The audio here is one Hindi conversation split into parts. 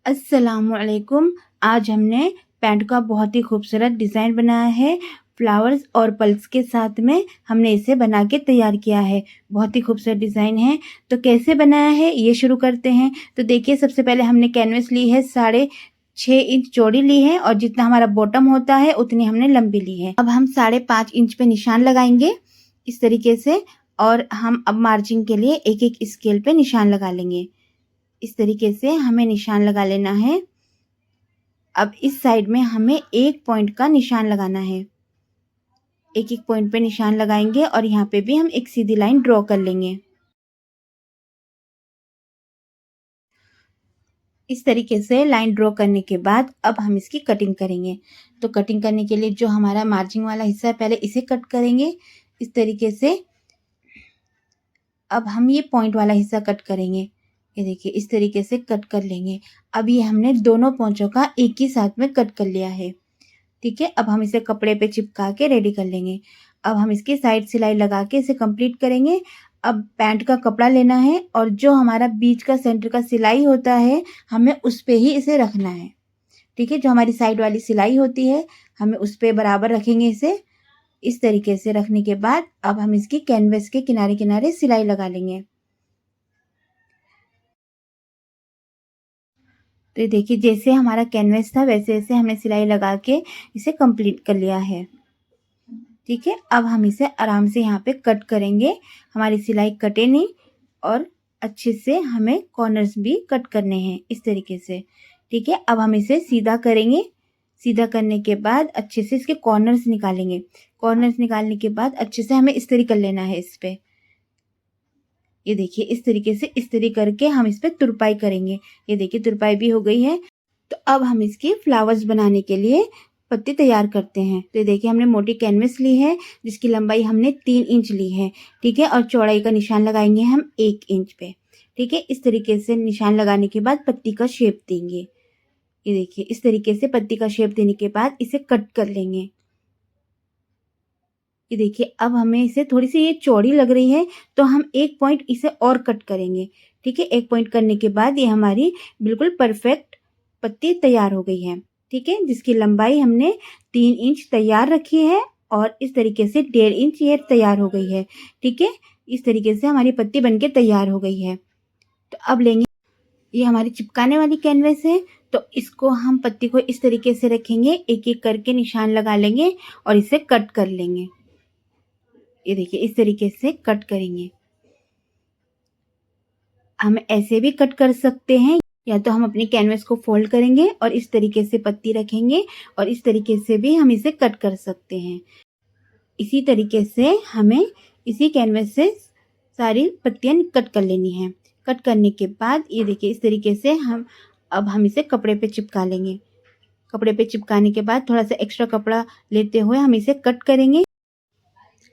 अस्सलामुअलैकुम। आज हमने पैंट का बहुत ही खूबसूरत डिज़ाइन बनाया है। फ्लावर्स और पल्स के साथ में हमने इसे बना के तैयार किया है। बहुत ही खूबसूरत डिज़ाइन है। तो कैसे बनाया है ये शुरू करते हैं। तो देखिए, सबसे पहले हमने कैनवस ली है, 6.5 इंच चौड़ी ली है और जितना हमारा बॉटम होता है उतनी हमने लंबी ली है। अब हम 5.5 इंच पे निशान लगाएंगे इस तरीके से, और हम अब मार्जिंग के लिए एक एक स्केल पे निशान लगा लेंगे। इस तरीके से हमें निशान लगा लेना है। अब इस साइड में हमें एक पॉइंट का निशान लगाना है। एक एक पॉइंट पे निशान लगाएंगे और यहाँ पे भी हम एक सीधी लाइन ड्रॉ कर लेंगे। इस तरीके से लाइन ड्रॉ करने के बाद अब हम इसकी कटिंग करेंगे। तो कटिंग करने के लिए जो हमारा मार्जिंग वाला हिस्सा है, पहले इसे कट करेंगे इस तरीके से। अब हम ये पॉइंट वाला हिस्सा कट करेंगे। ये देखिए, इस तरीके से कट कर लेंगे। अब ये हमने दोनों पॉइंटों का एक ही साथ में कट कर लिया है। ठीक है, अब हम इसे कपड़े पे चिपका के रेडी कर लेंगे। अब हम इसकी साइड सिलाई लगा के इसे कंप्लीट करेंगे। अब पैंट का कपड़ा लेना है और जो हमारा बीच का सेंटर का सिलाई होता है, हमें उस पे ही इसे रखना है। ठीक है, जो हमारी साइड वाली सिलाई होती है, हमें उस पे बराबर रखेंगे इसे। इस तरीके से रखने के बाद अब हम इसकी कैनवस के किनारे किनारे सिलाई लगा लेंगे। तो ये देखिए, जैसे हमारा कैनवस था वैसे वैसे हमने सिलाई लगा के इसे कंप्लीट कर लिया है। ठीक है, अब हम इसे आराम से यहाँ पे कट करेंगे। हमारी सिलाई कटे नहीं, और अच्छे से हमें कॉर्नर्स भी कट करने हैं इस तरीके से। ठीक है, अब हम इसे सीधा करेंगे। सीधा करने के बाद अच्छे से इसके कॉर्नर्स निकालेंगे। कॉर्नर्स निकालने के बाद अच्छे से हमें इस्त्री कर लेना है इस पे। ये देखिए, इस तरीके से इस्त्री करके हम इस पे तुरपाई करेंगे। ये देखिए, तुरपाई भी हो गई है। तो अब हम इसकी फ्लावर्स बनाने के लिए पत्ती तैयार करते हैं। तो ये देखिए, हमने मोटी कैनवस ली है जिसकी लंबाई हमने 3 इंच ली है। ठीक है, और चौड़ाई का निशान लगाएंगे हम 1 इंच पे। ठीक है, इस तरीके से निशान लगाने के बाद पत्ती का शेप देंगे। ये देखिए, इस तरीके से पत्ती का शेप देने के बाद इसे कट कर लेंगे। ये देखिए, अब हमें इसे थोड़ी सी ये चौड़ी लग रही है तो हम एक पॉइंट इसे और कट करेंगे। ठीक है, एक पॉइंट करने के बाद ये हमारी बिल्कुल परफेक्ट पत्ती तैयार हो गई है। ठीक है, जिसकी लंबाई हमने 3 इंच तैयार रखी है और इस तरीके से 1.5 इंच ये तैयार हो गई है। ठीक है, इस तरीके से हमारी पत्ती बनके तैयार हो गई है। तो अब लेंगे, ये हमारी चिपकाने वाली कैनवस है, तो इसको हम पत्ती को इस तरीके से रखेंगे, एक एक करके निशान लगा लेंगे और इसे कट कर लेंगे। ये देखिए, इस तरीके से कट करेंगे। हम ऐसे भी कट कर सकते हैं, या तो हम अपनी कैनवस को फोल्ड करेंगे और इस तरीके से पत्ती रखेंगे, और इस तरीके से भी हम इसे कट कर सकते हैं। इसी तरीके से हमें इसी कैनवस से सारी पत्तियां कट कर लेनी है। कट करने के बाद ये देखिए, इस तरीके से हम इसे कपड़े पे चिपका लेंगे। कपड़े पे चिपकाने के बाद थोड़ा सा एक्स्ट्रा कपड़ा लेते हुए हम इसे कट करेंगे।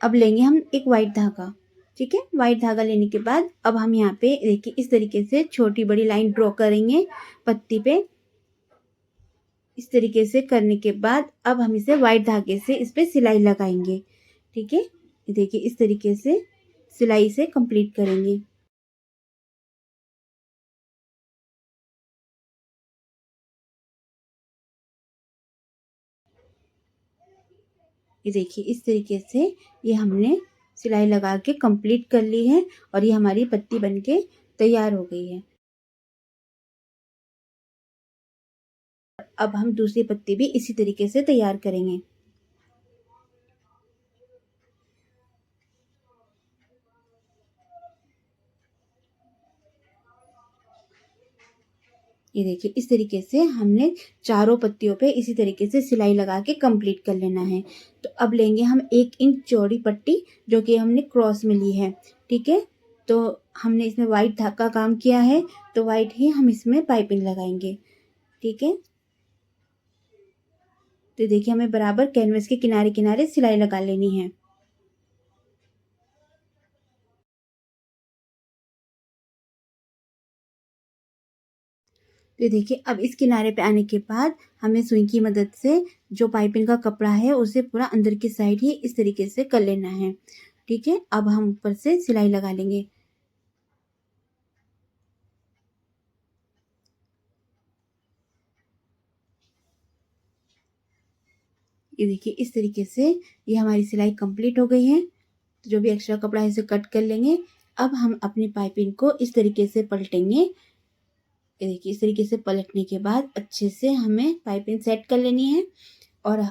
अब लेंगे हम एक वाइट धागा। ठीक है, वाइट धागा लेने के बाद अब हम यहाँ पे देखिए, इस तरीके से छोटी बड़ी लाइन ड्रॉ करेंगे पत्ती पे। इस तरीके से करने के बाद अब हम इसे वाइट धागे से इस पे सिलाई लगाएंगे। ठीक है, ये देखिए, इस तरीके से सिलाई से कंप्लीट करेंगे। ये देखिए, इस तरीके से ये हमने सिलाई लगा के कंप्लीट कर ली है और ये हमारी पत्ती बनके तैयार हो गई है। अब हम दूसरी पत्ती भी इसी तरीके से तैयार करेंगे। ये देखिए, इस तरीके से हमने चारों पत्तियों पे इसी तरीके से सिलाई लगा के कंप्लीट कर लेना है। तो अब लेंगे हम 1 इंच चौड़ी पट्टी, जो कि हमने क्रॉस में ली है। ठीक है, तो हमने इसमें वाइट धागा का काम किया है, तो वाइट ही हम इसमें पाइपिंग लगाएंगे। ठीक है, तो देखिए, हमें बराबर कैनवस के किनारे किनारे सिलाई लगा लेनी है। तो देखिए, अब इस किनारे पे आने के बाद हमें सुई की मदद से जो पाइपिंग का कपड़ा है उसे पूरा अंदर की साइड ही इस तरीके से कर लेना है। ठीक है, अब हम ऊपर से सिलाई लगा लेंगे। ये देखिए इस तरीके से ये हमारी सिलाई कंप्लीट हो गई है। तो जो भी एक्स्ट्रा कपड़ा है इसे कट कर लेंगे। अब हम अपनी पाइपिंग को इस तरीके से पलटेंगे। ये देखिए इस तरीके से पलटने के बाद अच्छे से हमें पाइपिंग सेट कर लेनी है और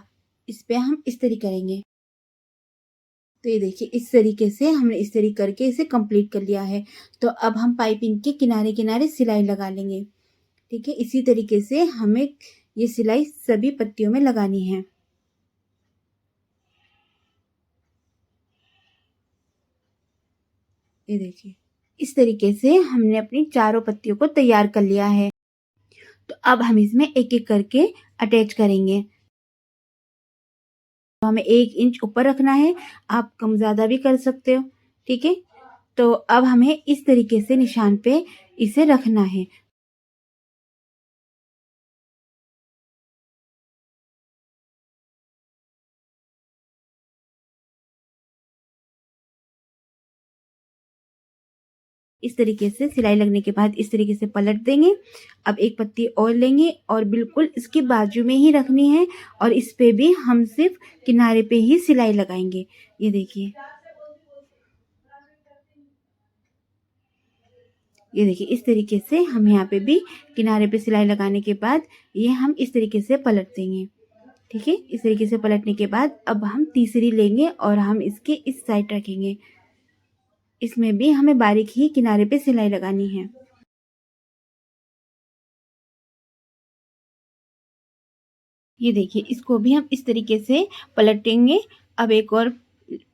इस पे हम इस्त्री करेंगे। तो ये देखिए इस तरीके से हमने इस्त्री करके इसे कंप्लीट कर लिया है। तो अब हम पाइपिंग के किनारे किनारे सिलाई लगा लेंगे। ठीक है, इसी तरीके से हमें ये सिलाई सभी पट्टियों में लगानी है। ये देखिए इस तरीके से हमने अपनी चारों पत्तियों को तैयार कर लिया है। तो अब हम इसमें एक एक करके अटैच करेंगे। तो हमें 1 इंच ऊपर रखना है, आप कम ज़्यादा भी कर सकते हो। ठीक है, तो अब हमें इस तरीके से निशान पे इसे रखना है। इस तरीके से सिलाई लगने के बाद इस तरीके से पलट देंगे। अब एक पत्ती और लेंगे और बिल्कुल इसकी बाजू में ही रखनी है और इस पे भी हम सिर्फ किनारे पे ही सिलाई लगाएंगे। ये देखिए, ये देखिए इस तरीके से हम यहाँ पे भी किनारे पे सिलाई लगाने के बाद ये हम इस तरीके से पलट देंगे। ठीक है, इस तरीके से पलटने के बाद अब हम तीसरी लेंगे और हम इसके इस साइड रखेंगे। इसमें भी हमें बारीक ही किनारे पे सिलाई लगानी है। ये देखिए इसको भी हम इस तरीके से पलटेंगे। अब एक और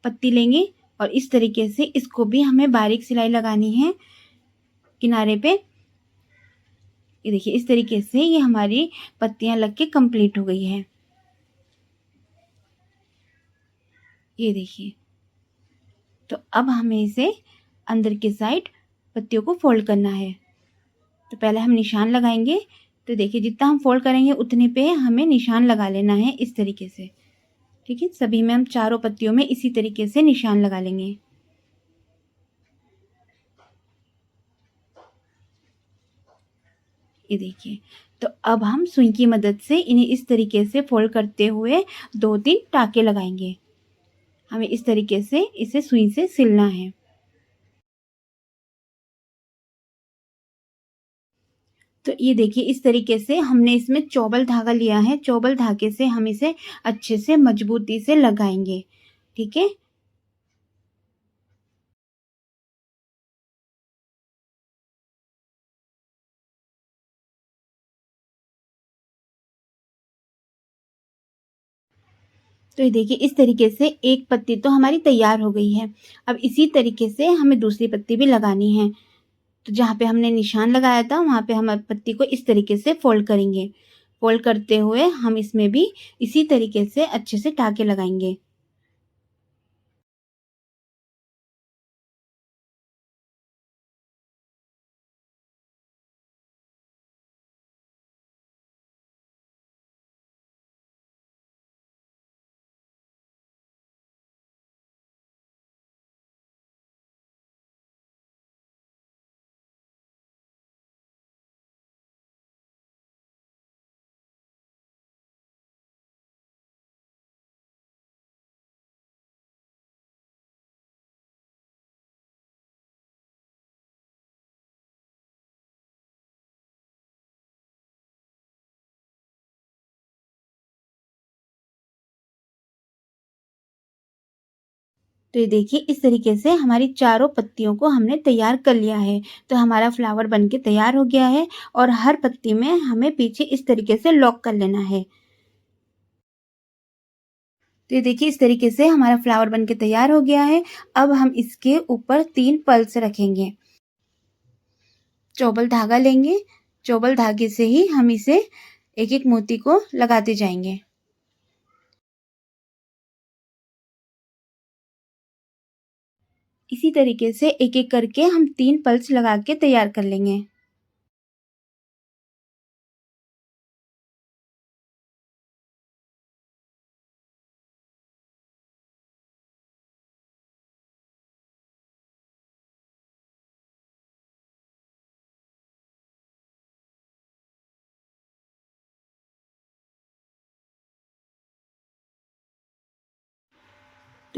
पत्ती लेंगे और इस तरीके से इसको भी हमें बारीक सिलाई लगानी है किनारे पे। ये देखिए इस तरीके से ये हमारी पत्तियां लग के कंप्लीट हो गई है। ये देखिए, तो अब हमें इसे अंदर की साइड पत्तियों को फोल्ड करना है। तो पहले हम निशान लगाएंगे। तो देखिए जितना हम फोल्ड करेंगे उतने पे हमें निशान लगा लेना है इस तरीके से। ठीक है, सभी में हम चारों पत्तियों में इसी तरीके से निशान लगा लेंगे। ये देखिए, तो अब हम सुई की मदद से इन्हें इस तरीके से फोल्ड करते हुए 2-3 टाँके लगाएंगे। हमें इस तरीके से इसे सुई से सिलना है। तो ये देखिए इस तरीके से हमने इसमें चौबल धागा लिया है। चौबल धागे से हम इसे अच्छे से मजबूती से लगाएंगे। ठीक है, तो ये देखिए इस तरीके से एक पत्ती तो हमारी तैयार हो गई है। अब इसी तरीके से हमें दूसरी पत्ती भी लगानी है। तो जहाँ पे हमने निशान लगाया था वहाँ पे हम अब पत्ती को इस तरीके से फोल्ड करेंगे। फोल्ड करते हुए हम इसमें भी इसी तरीके से अच्छे से टाँके लगाएंगे। तो ये देखिए इस तरीके से हमारी चारों पत्तियों को हमने तैयार कर लिया है। तो हमारा फ्लावर बनके तैयार हो गया है और हर पत्ती में हमें पीछे इस तरीके से लॉक कर लेना है। तो ये देखिए इस तरीके से हमारा फ्लावर बनके तैयार हो गया है। अब हम इसके ऊपर 3 पल्स रखेंगे। चौबल धागा लेंगे। चौबल धागे से ही हम इसे एक-एक मोती को लगाते जाएंगे। इसी तरीके से एक-एक करके हम 3 पल्स लगा के तैयार कर लेंगे।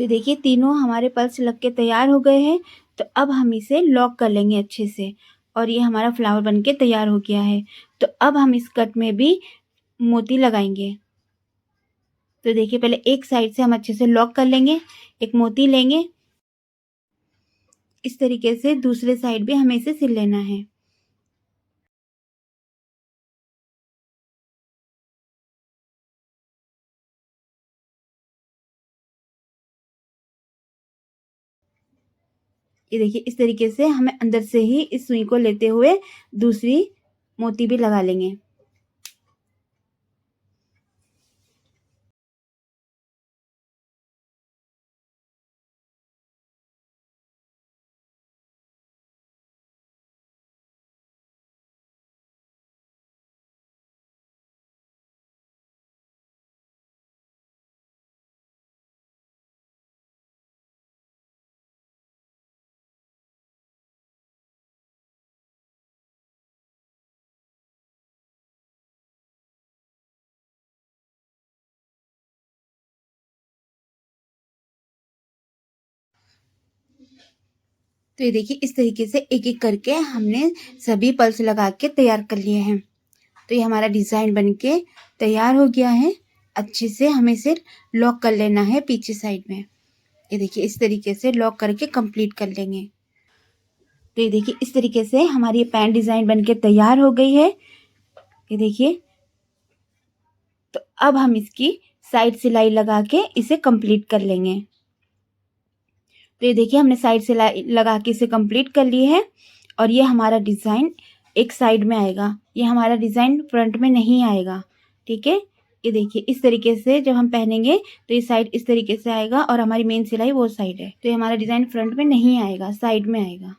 तो ये देखिए तीनों हमारे पल्स लग के तैयार हो गए हैं। तो अब हम इसे लॉक कर लेंगे अच्छे से और ये हमारा फ्लावर बन के तैयार हो गया है। तो अब हम इस कट में भी मोती लगाएंगे। तो देखिए पहले एक साइड से हम अच्छे से लॉक कर लेंगे, एक मोती लेंगे, इस तरीके से दूसरे साइड भी हमें इसे सिल लेना है। ये देखिए इस तरीके से हमें अंदर से ही इस सुई को लेते हुए दूसरी मोती भी लगा लेंगे। तो ये देखिए इस तरीके से एक एक करके हमने सभी पल्स लगा के तैयार कर लिए हैं। तो ये हमारा डिज़ाइन बन के तैयार हो गया है। अच्छे से हमें इसे लॉक कर लेना है पीछे साइड में। ये देखिए इस तरीके से लॉक करके कंप्लीट कर लेंगे। तो ये देखिए इस तरीके से हमारी पैंट डिज़ाइन बन के तैयार हो गई है। ये देखिए, तो अब हम इसकी साइड सिलाई लगा के इसे कंप्लीट कर लेंगे। तो ये देखिए हमने साइड सिलाई लगा के इसे कंप्लीट कर लिए है और ये हमारा डिज़ाइन एक साइड में आएगा। ये हमारा डिज़ाइन फ्रंट में नहीं आएगा, ठीक है। ये देखिए इस तरीके से जब हम पहनेंगे तो ये साइड इस तरीके से आएगा और हमारी मेन सिलाई वो साइड है। तो ये हमारा डिज़ाइन फ्रंट में नहीं आएगा, साइड में आएगा।